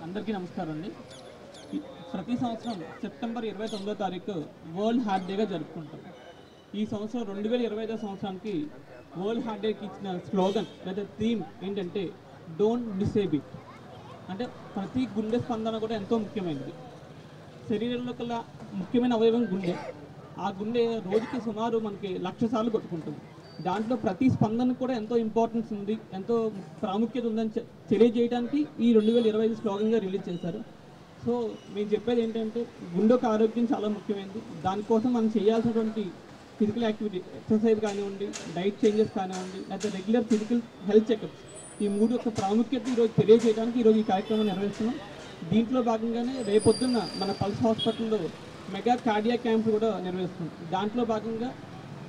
అందరికీ నమస్కారం అండి. ప్రతి సంవత్సరం సెప్టెంబర్ 29వ తారీఖు వరల్డ్ హార్ట్ డేగా జరుపుకుంటాం. ఈ సంవత్సరం 2025 సంవత్సరానికి వరల్డ్ హార్ట్ డేకి ఇచ్చిన స్లోగన్ లేదా థీమ్ ఏంటంటే డోంట్ మిస్సేబ్ ఇట్. అంటే ప్రతి గుండె స్పందన కూడా ఎంతో ముఖ్యమైనది. శరీరంలో కల్లా ముఖ్యమైన అవయవం గుండె. ఆ గుండె రోజుకి సుమారు మనకి 1,00,000 సార్లు కొట్టుకుంటుంది. దాంట్లో ప్రతి స్పందన కూడా ఎంతో ఇంపార్టెన్స్ ఉంది, ఎంతో ప్రాముఖ్యత ఉందని తెలియజేయడానికి ఈ 2025 స్లోగన్గా రిలీజ్ చేశారు. సో మేము చెప్పేది ఏంటంటే గుండెకు ఆరోగ్యం చాలా ముఖ్యమైనది. దానికోసం మనం చేయాల్సినటువంటి ఫిజికల్ యాక్టివిటీ, ఎక్సర్సైజ్ కానివ్వండి, డైట్ చేంజెస్ కానివ్వండి, లేదా రెగ్యులర్ ఫిజికల్ హెల్త్ చెకప్స్, ఈ మూడు యొక్క ప్రాముఖ్యత ఈరోజు తెలియజేయడానికి ఈరోజు ఈ కార్యక్రమం నిర్వహిస్తున్నాం. దీంట్లో భాగంగానే రేపొద్దున్న మన పల్స్ హాస్పిటల్లో మెగా కార్డియాక్ క్యాంప్ కూడా నిర్వహిస్తున్నాం. దాంట్లో భాగంగా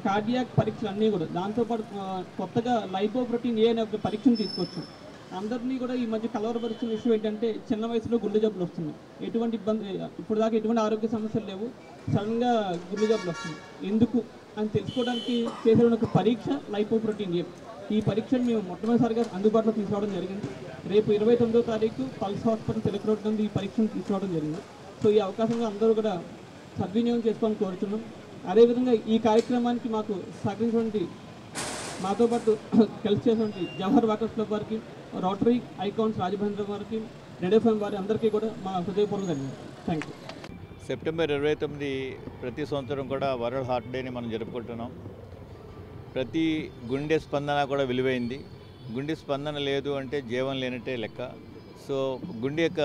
కార్డియాక్ పరీక్షలు అన్నీ కూడా, దాంతోపాటు కొత్తగా లైపోప్రోటీన్ ఏ అనే ఒక పరీక్షను తీసుకొచ్చాం. అందరినీ కూడా ఈ మధ్య కలవరపరిచిన విషయం ఏంటంటే చిన్న వయసులో గుండె జబ్బులు వస్తున్నాయి. ఎటువంటి ఇబ్బంది, ఇప్పుడు దాకా ఎటువంటి ఆరోగ్య సమస్యలు లేవు, సడన్గా గుండె జబ్బులు వస్తున్నాయి. ఎందుకు అని తెలుసుకోవడానికి చేసే ఒక పరీక్ష లైపోప్రోటీన్ ఏ. ఈ పరీక్షను మేము మొట్టమొదటిసారిగా అందుబాటులో తీసుకురావడం జరిగింది. రేపు 29వ తారీఖు పల్స్ హాస్పిటల్ తెలుగు రోడ్ నుండి ఈ పరీక్షను తీసుకురావడం జరిగింది. సో ఈ అవకాశంగా అందరూ కూడా సద్వినియోగం చేసుకోవాలని కోరుతున్నాం. అదేవిధంగా ఈ కార్యక్రమానికి మాకు సహకరించినటువంటి, మాతో పాటు కలిసి చేసినటువంటి జవహర్ వాకర్స్ క్లబ్ వారికి, రోటరీ ఐకాన్స్ రాజమహేంద్ర వారికి, రెడ్ ఎఫ్ఎం వారి అందరికీ కూడా మా హృదయపూర్వక ధన్యవాదాలు. Thank you. సెప్టెంబర్ 29 ప్రతి సంవత్సరం కూడా వరల్డ్ హార్ట్ డేని మనం జరుపుకుంటున్నాం. ప్రతి గుండె స్పందన కూడా విలువైంది. గుండె స్పందన లేదు అంటే జీవం లేనట్టే లెక్క. సో గుండె యొక్క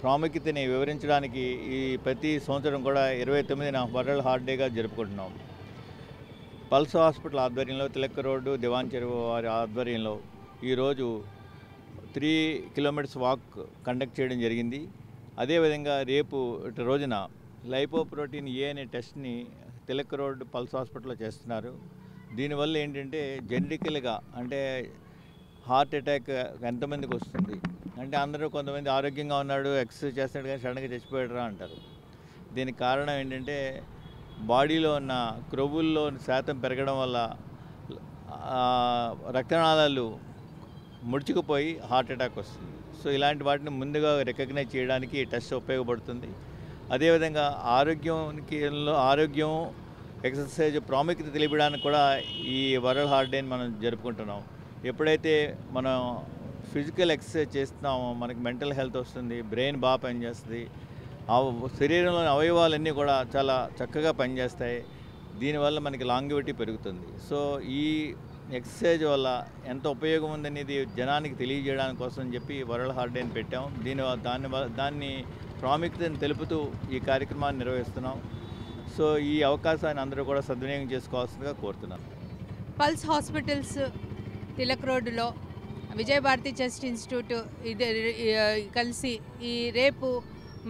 ప్రాముఖ్యతని వివరించడానికి ఈ ప్రతి సంవత్సరం కూడా 29న వరల్డ్ హార్ట్ డేగా జరుపుకుంటున్నాం. పల్స్ హాస్పిటల్ ఆధ్వర్యంలో, తిలక్ రోడ్డు, దివాన్ చెరువు వారి ఆధ్వర్యంలో ఈరోజు 3 కిలోమీటర్స్ వాక్ కండక్ట్ చేయడం జరిగింది. అదేవిధంగా రేపు రోజున లైపోప్రోటీన్ ఏ అనే టెస్ట్ని తిలక్ రోడ్ పల్స్ హాస్పిటల్లో చేస్తున్నారు. దీనివల్ల ఏంటంటే జెనెటికల్గా అంటే హార్ట్ అటాక్ ఎంతమందికి వస్తుంది అంటే అందరూ కొంతమంది ఆరోగ్యంగా ఉన్నాడు, ఎక్సర్సైజ్ చేస్తాడు కానీ సడన్గా చచ్చిపోయాడురా అంటారు. దీనికి కారణం ఏంటంటే బాడీలో ఉన్న క్రొవ్వుల్లో శాతం పెరగడం వల్ల రక్తనాళాలు ముడుచుకుపోయి హార్ట్ అటాక్ వస్తుంది. సో ఇలాంటి వాటిని ముందుగా రికగ్నైజ్ చేయడానికి ఈ టెస్ట్ ఉపయోగపడుతుంది. అదేవిధంగా ఆరోగ్యం ఎక్సర్సైజ్ ప్రాముఖ్యత తెలియడానికి కూడా ఈ వరల్డ్ హార్ట్ డేని మనం జరుపుకుంటున్నాం. ఎప్పుడైతే మనం ఫిజికల్ ఎక్సర్సైజ్ చేస్తున్నామో మనకి మెంటల్ హెల్త్ వస్తుంది, బ్రెయిన్ బాగా పనిచేస్తుంది, శరీరంలోని అవయవాలన్నీ కూడా చాలా చక్కగా పనిచేస్తాయి. దీనివల్ల మనకి లాంగివిటీ పెరుగుతుంది. సో ఈ ఎక్సర్సైజ్ వల్ల ఎంత ఉపయోగం ఉందనేది జనానికి తెలియజేయడానికి కోసం చెప్పి వరల్డ్ హార్ట్ డేని పెట్టాం. దాన్ని ప్రాముఖ్యతను తెలుపుతూ ఈ కార్యక్రమాన్ని నిర్వహిస్తున్నాం. సో ఈ అవకాశాన్ని అందరూ కూడా సద్వినియోగం చేసుకోవాల్సిందిగా కోరుతున్నాను. పల్స్ హాస్పిటల్స్ తిలక్ రోడ్డులో విజయభారతి చెస్ట్ ఇన్స్టిట్యూట్ ఇది కలిసి ఈ రేపు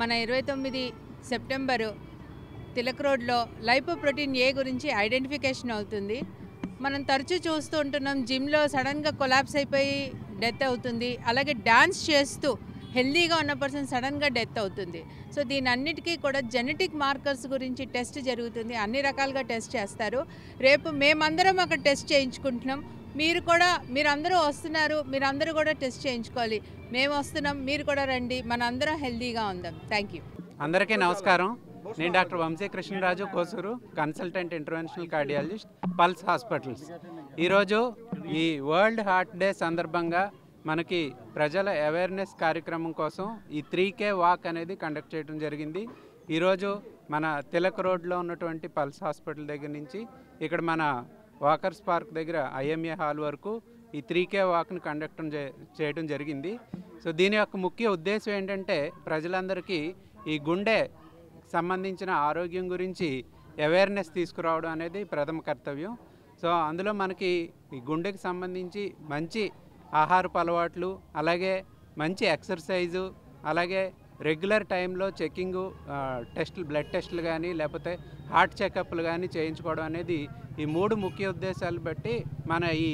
మన 29 సెప్టెంబరు తిలక్ రోడ్లో లైపోప్రోటీన్ ఏ గురించి ఐడెంటిఫికేషన్ అవుతుంది. మనం తరచూ చూస్తూ ఉంటున్నాం, జిమ్లో సడన్గా కొలాప్స్ అయిపోయి డెత్ అవుతుంది. అలాగే డాన్స్ చేస్తూ హెల్దీగా ఉన్న పర్సన్ సడన్గా డెత్ అవుతుంది. సో దీని అన్నిటికీ కూడా జెనెటిక్ మార్కర్స్ గురించి టెస్ట్ జరుగుతుంది. అన్ని రకాలుగా టెస్ట్ చేస్తారు. రేపు మేమందరం అక్కడ టెస్ట్ చేయించుకుంటున్నాం. మీరందరూ వస్తున్నారు, మీరందరూ కూడా టెస్ట్ చేయించుకోవాలి. మేము వస్తున్నాం, మీరు కూడా రండి, మనందరం హెల్దీగా ఉందాం. Thank you. అందరికీ నమస్కారం. నేను doctor Vamsi Krishnaraju Kosuru, consultant interventional cardiologist, pulse hospitals. ఈరోజు ఈ వరల్డ్ హార్ట్ డే సందర్భంగా మనకి ప్రజల అవేర్నెస్ కార్యక్రమం కోసం ఈ 3K వాక్ అనేది కండక్ట్ చేయడం జరిగింది. ఈరోజు మన తిలక్ రోడ్లో ఉన్నటువంటి పల్స్ హాస్పిటల్ దగ్గర నుంచి ఇక్కడ మన వాకర్స్ పార్క్ దగ్గర IMA హాల్ వరకు ఈ 3K వాక్ని కండక్ట్ చేయడం జరిగింది. సో దీని యొక్క ముఖ్య ఉద్దేశం ఏంటంటే ప్రజలందరికీ ఈ గుండె సంబంధించిన ఆరోగ్యం గురించి అవేర్నెస్ తీసుకురావడం అనేది ప్రథమ కర్తవ్యం. సో అందులో మనకి ఈ గుండెకి సంబంధించి మంచి ఆహారపు అలవాట్లు, అలాగే మంచి ఎక్సర్సైజు, అలాగే రెగ్యులర్ టైంలో చెకింగు టెస్టులు బ్లడ్ టెస్టులు కానీ లేకపోతే హార్ట్ చెకప్లు కానీ చేయించుకోవడం అనేది ఈ 3 ముఖ్య ఉద్దేశాలు బట్టి మన ఈ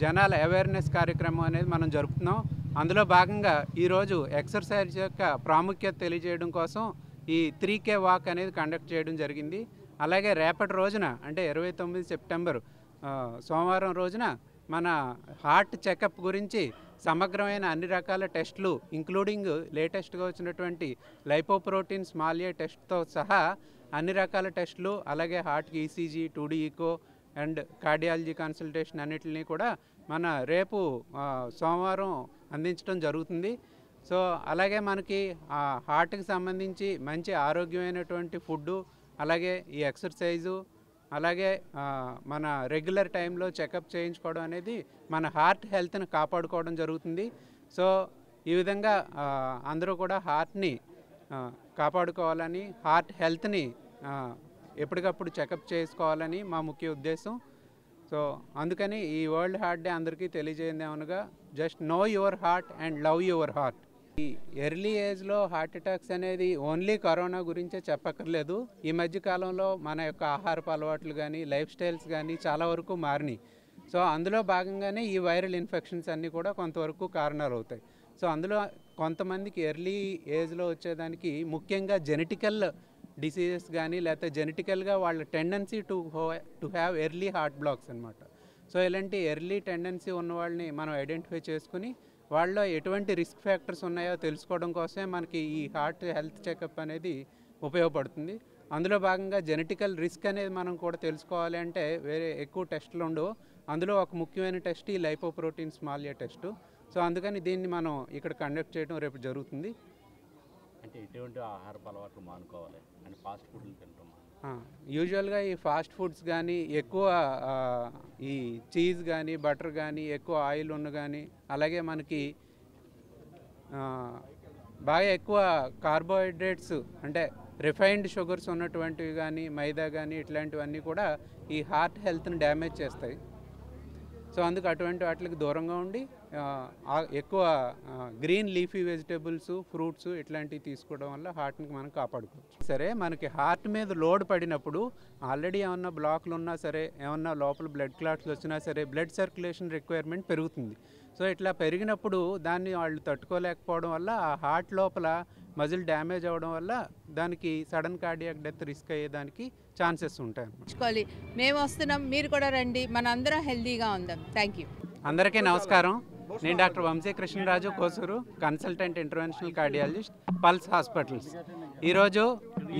జనాల అవేర్నెస్ కార్యక్రమం అనేది మనం జరుపుతున్నాం. అందులో భాగంగా ఈరోజు ఎక్సర్సైజ్ యొక్క ప్రాముఖ్యత తెలియజేయడం కోసం ఈ 3K వాక్ అనేది కండక్ట్ చేయడం జరిగింది. అలాగే రేపటి రోజున అంటే 29 సెప్టెంబర్ సోమవారం రోజున మన హార్ట్ చెకప్ గురించి సమగ్రమైన అన్ని రకాల టెస్టులు ఇంక్లూడింగ్ లేటెస్ట్గా వచ్చినటువంటి లైపోప్రోటీన్ స్మాల్ ఏ టెస్ట్తో సహా అన్ని రకాల టెస్టులు, అలాగే హార్ట్కి ECG, 2D echo and cardiology consultation అన్నిటిని కూడా మన రేపు సోమవారం అందించడం జరుగుతుంది. సో అలాగే మనకి హార్ట్కి సంబంధించి మంచి ఆరోగ్యమైనటువంటి ఫుడ్డు, అలాగే ఈ ఎక్సర్సైజు, అలాగే మన రెగ్యులర్ టైంలో చెకప్ చేయించుకోవడం అనేది మన హార్ట్ హెల్త్ని కాపాడుకోవడం జరుగుతుంది. సో ఈ విధంగా అందరూ కూడా హార్ట్ని కాపాడుకోవాలని, హార్ట్ హెల్త్ని ఎప్పటికప్పుడు చెకప్ చేసుకోవాలని మా ముఖ్య ఉద్దేశం. సో అందుకని ఈ వరల్డ్ హార్ట్ డే అందరికీ తెలియజేయండి ఏమనగా just know your heart and love your heart. ఈ ఎర్లీ ఏజ్లో హార్ట్ అటాక్స్ అనేది ఓన్లీ కరోనా గురించే చెప్పక్కర్లేదు. ఈ మధ్య కాలంలో మన యొక్క ఆహారపు అలవాట్లు కానీ లైఫ్ స్టైల్స్ కానీ చాలా వరకు మారినాయి. సో అందులో భాగంగానే ఈ వైరల్ ఇన్ఫెక్షన్స్ అన్నీ కూడా కొంతవరకు కారణాలు అవుతాయి. సో అందులో కొంతమందికి ఎర్లీ ఏజ్లో వచ్చేదానికి ముఖ్యంగా జెనెటికల్ డిసీజెస్ కానీ లేకపోతే జెనెటికల్గా వాళ్ళ tendency to have early heart blocks అనమాట. సో ఇలాంటి ఎర్లీ టెండెన్సీ ఉన్న వాళ్ళని మనం ఐడెంటిఫై చేసుకుని వాళ్ళలో ఎటువంటి రిస్క్ ఫ్యాక్టర్స్ ఉన్నాయో తెలుసుకోవడం కోసమే మనకి ఈ హార్ట్ హెల్త్ చెకప్ అనేది ఉపయోగపడుతుంది. అందులో భాగంగా జెనెటికల్ రిస్క్ అనేది మనం కూడా తెలుసుకోవాలి అంటే వేరే ఎక్కువ టెస్టులు ఉండవు. అందులో ఒక ముఖ్యమైన టెస్ట్ ఈ లైపోప్రోటీన్ స్మాల్ ఏ టెస్టు. సో అందుకని దీన్ని మనం ఇక్కడ కండక్ట్ చేయడం రేపు జరుగుతుంది. అంటే ఎటువంటి ఆహారపు అలవాట్లు మానుకోవాలి అంటే ఫాస్ట్ ఫుడ్లు తింటాం. యూజువల్గా ఈ ఫాస్ట్ ఫుడ్స్ కానీ ఎక్కువ ఈ చీజ్ కానీ బటర్ కానీ ఎక్కువ ఆయిల్ ఉన్న కానీ అలాగే మనకి బాగా ఎక్కువ కార్బోహైడ్రేట్స్ అంటే రిఫైన్డ్ షుగర్స్ ఉన్నటువంటివి కానీ మైదా కానీ ఇట్లాంటివన్నీ కూడా ఈ హార్ట్ హెల్త్ని డ్యామేజ్ చేస్తాయి. సో అందుకు అటువంటి వాటికి దూరంగా ఉండి ఎక్కువ గ్రీన్ లీఫీ వెజిటేబుల్స్, ఫ్రూట్స్ ఇట్లాంటివి తీసుకోవడం వల్ల హార్ట్ని మనం కాపాడుకోవచ్చు. సరే మనకి హార్ట్ మీద లోడ్ పడినప్పుడు ఆల్రెడీ ఏమన్నా బ్లాక్లు ఉన్నా సరే, ఏమన్నా లోపల బ్లడ్ క్లాట్స్ వచ్చినా సరే బ్లడ్ సర్క్యులేషన్ రిక్వైర్మెంట్ పెరుగుతుంది. సో ఇట్లా పెరిగినప్పుడు దాన్ని వాళ్ళు తట్టుకోలేకపోవడం వల్ల ఆ హార్ట్ లోపల మజిల్ డ్యామేజ్ అవ్వడం వల్ల దానికి సడన్ కార్డియాక్ డెత్ రిస్క్ అయ్యేదానికి ఛాన్సెస్ ఉంటాయి. మేము వస్తున్నాం, మీరు కూడా రండి, మనందరం హెల్తీగా ఉందాం. Thank you. అందరికీ నమస్కారం. నేను doctor Vamsi Krishna Raju Kosuru, consultant interventional cardiologist, pulse hospitals. ఈరోజు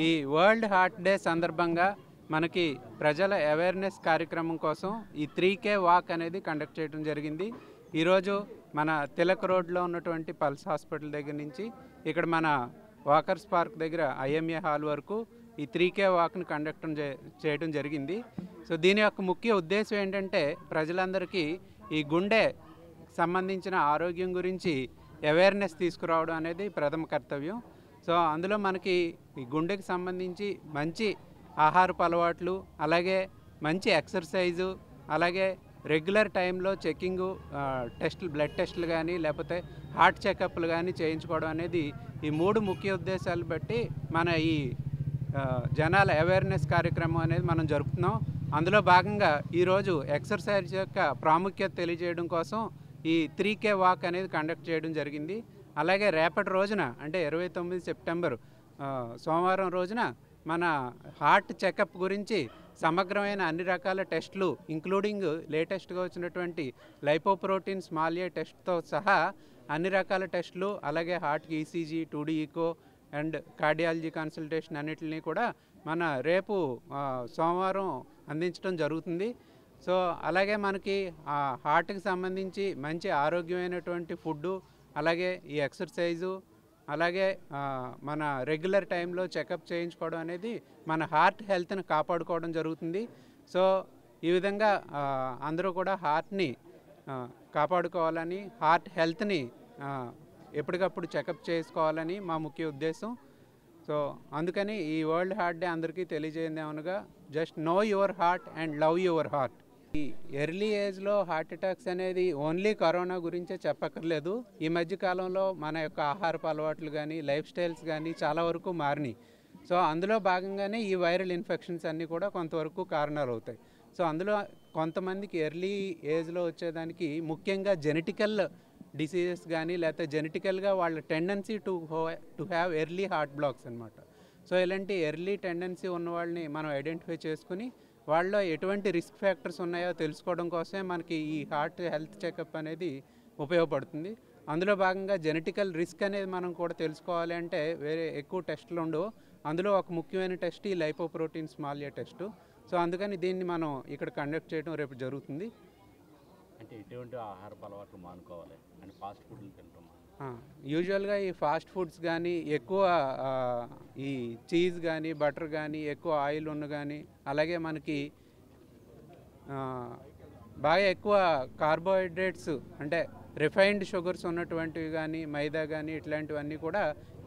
ఈ వరల్డ్ హార్ట్ డే సందర్భంగా మనకి ప్రజల అవేర్నెస్ కార్యక్రమం కోసం ఈ 3K వాక్ అనేది కండక్ట్ చేయడం జరిగింది. ఈరోజు మన తిలక్ రోడ్లో ఉన్నటువంటి పల్స్ హాస్పిటల్ దగ్గర నుంచి ఇక్కడ మన వాకర్స్ పార్క్ దగ్గర IMA హాల్ వరకు ఈ 3K వాక్ని కండక్ట్ చేయడం జరిగింది. సో దీని యొక్క ముఖ్య ఉద్దేశం ఏంటంటే ప్రజలందరికీ ఈ గుండె సంబంధించిన ఆరోగ్యం గురించి అవేర్నెస్ తీసుకురావడం అనేది ప్రథమ కర్తవ్యం. సో అందులో మనకి ఈ గుండెకి సంబంధించి మంచి ఆహారపు అలవాట్లు, అలాగే మంచి ఎక్సర్సైజు, అలాగే రెగ్యులర్ టైంలో చెకింగు టెస్టులు బ్లడ్ టెస్టులు కానీ లేకపోతే హార్ట్ చెకప్లు కానీ చేయించుకోవడం అనేది ఈ 3 ముఖ్య ఉద్దేశాలు బట్టి మన ఈ జనాల అవేర్నెస్ కార్యక్రమం అనేది మనం జరుపుతున్నాం. అందులో భాగంగా ఈరోజు ఎక్సర్సైజ్ యొక్క ప్రాముఖ్యత తెలియజేయడం కోసం ఈ 3K వాక్ అనేది కండక్ట్ చేయడం జరిగింది. అలాగే రేపటి రోజున అంటే 29 సెప్టెంబర్ సోమవారం రోజున మన హార్ట్ చెకప్ గురించి సమగ్రమైన అన్ని రకాల టెస్టులు ఇంక్లూడింగ్ లేటెస్ట్గా వచ్చినటువంటి లైపోప్రోటీన్ స్మాల్ ఏ టెస్ట్తో సహా అన్ని రకాల టెస్టులు, అలాగే హార్ట్కి ECG, 2D echo and cardiology consultation అన్నిటిని కూడా మన రేపు సోమవారం అందించడం జరుగుతుంది. సో అలాగే మనకి హార్ట్కి సంబంధించి మంచి ఆరోగ్యమైనటువంటి ఫుడ్డు, అలాగే ఈ ఎక్సర్సైజు, అలాగే మన రెగ్యులర్ టైంలో చెకప్ చేయించుకోవడం అనేది మన హార్ట్ హెల్త్ని కాపాడుకోవడం జరుగుతుంది. సో ఈ విధంగా అందరూ కూడా హార్ట్ని కాపాడుకోవాలని, హార్ట్ హెల్త్ని ఎప్పటికప్పుడు చెకప్ చేసుకోవాలని మా ముఖ్య ఉద్దేశం. సో అందుకని ఈ వరల్డ్ హార్ట్ డే అందరికీ తెలియజేయండి ఏమనగా just know your heart and love your heart. ఈ ఎర్లీ ఏజ్లో హార్ట్ అటాక్స్ అనేది ఓన్లీ కరోనా గురించే చెప్పక్కర్లేదు. ఈ మధ్య కాలంలో మన యొక్క ఆహారపు అలవాట్లు కానీ లైఫ్ స్టైల్స్ కానీ చాలా వరకు మారినాయి. సో అందులో భాగంగానే ఈ వైరల్ ఇన్ఫెక్షన్స్ అన్నీ కూడా కొంతవరకు కారణాలు అవుతాయి. సో అందులో కొంతమందికి ఎర్లీ ఏజ్లో వచ్చేదానికి ముఖ్యంగా జెనెటికల్ డిసీజెస్ కానీ లేకపోతే జెనెటికల్గా వాళ్ళ tendency to have early heart blocks అనమాట. సో ఇలాంటి ఎర్లీ టెండెన్సీ ఉన్న వాళ్ళని మనం ఐడెంటిఫై చేసుకుని వాళ్ళలో ఎటువంటి రిస్క్ ఫ్యాక్టర్స్ ఉన్నాయో తెలుసుకోవడం కోసమే మనకి ఈ హార్ట్ హెల్త్ చెకప్ అనేది ఉపయోగపడుతుంది. అందులో భాగంగా జెనెటికల్ రిస్క్ అనేది మనం కూడా తెలుసుకోవాలి అంటే వేరే ఎక్కువ టెస్టులు ఉండవు. అందులో ఒక ముఖ్యమైన టెస్ట్ ఈ లైపోప్రోటీన్ స్మాల్ ఏ టెస్టు. సో అందుకని దీన్ని మనం ఇక్కడ కండక్ట్ చేయడం రేపు జరుగుతుంది. అంటే ఎటువంటి ఆహారపు అలవాట్లు మానుకోవాలి అంటే ఫాస్ట్ ఫుడ్లు తింటాం. యూజువల్గా ఈ ఫాస్ట్ ఫుడ్స్ కానీ ఎక్కువ ఈ చీజ్ కానీ బటర్ కానీ ఎక్కువ ఆయిల్ ఉన్న కానీ అలాగే మనకి బాగా ఎక్కువ కార్బోహైడ్రేట్స్ అంటే రిఫైన్డ్ షుగర్స్ ఉన్నటువంటివి కానీ మైదా కానీ ఇట్లాంటివన్నీ కూడా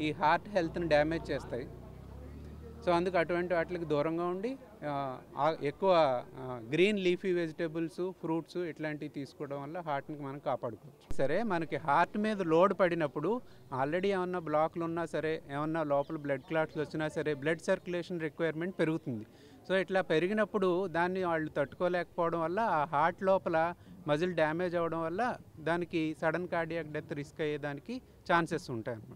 ఈ హార్ట్ హెల్త్ని డ్యామేజ్ చేస్తాయి. సో అందుకు అటువంటి వాటికి దూరంగా ఉండి ఎక్కువ గ్రీన్ లీఫీ వెజిటేబుల్స్ ఫ్రూట్స్ ఇట్లాంటివి తీసుకోవడం వల్ల హార్ట్ని మనం కాపాడుకోవచ్చు. సరే మనకి హార్ట్ మీద లోడ్ పడినప్పుడు ఆల్రెడీ ఏమన్నా బ్లాక్లు ఉన్నా సరే ఏమన్నా లోపల బ్లడ్ క్లాట్స్ వచ్చినా సరే బ్లడ్ సర్క్యులేషన్ రిక్వైర్మెంట్ పెరుగుతుంది. సో ఇట్లా పెరిగినప్పుడు దాన్ని వాళ్ళు తట్టుకోలేకపోవడం వల్ల ఆ హార్ట్ లోపల మజిల్ డ్యామేజ్ అవ్వడం వల్ల దానికి సడన్ కార్డియాక్ డెత్ రిస్క్ అయ్యేదానికి ఛాన్సెస్ ఉంటాయి అన్నమాట.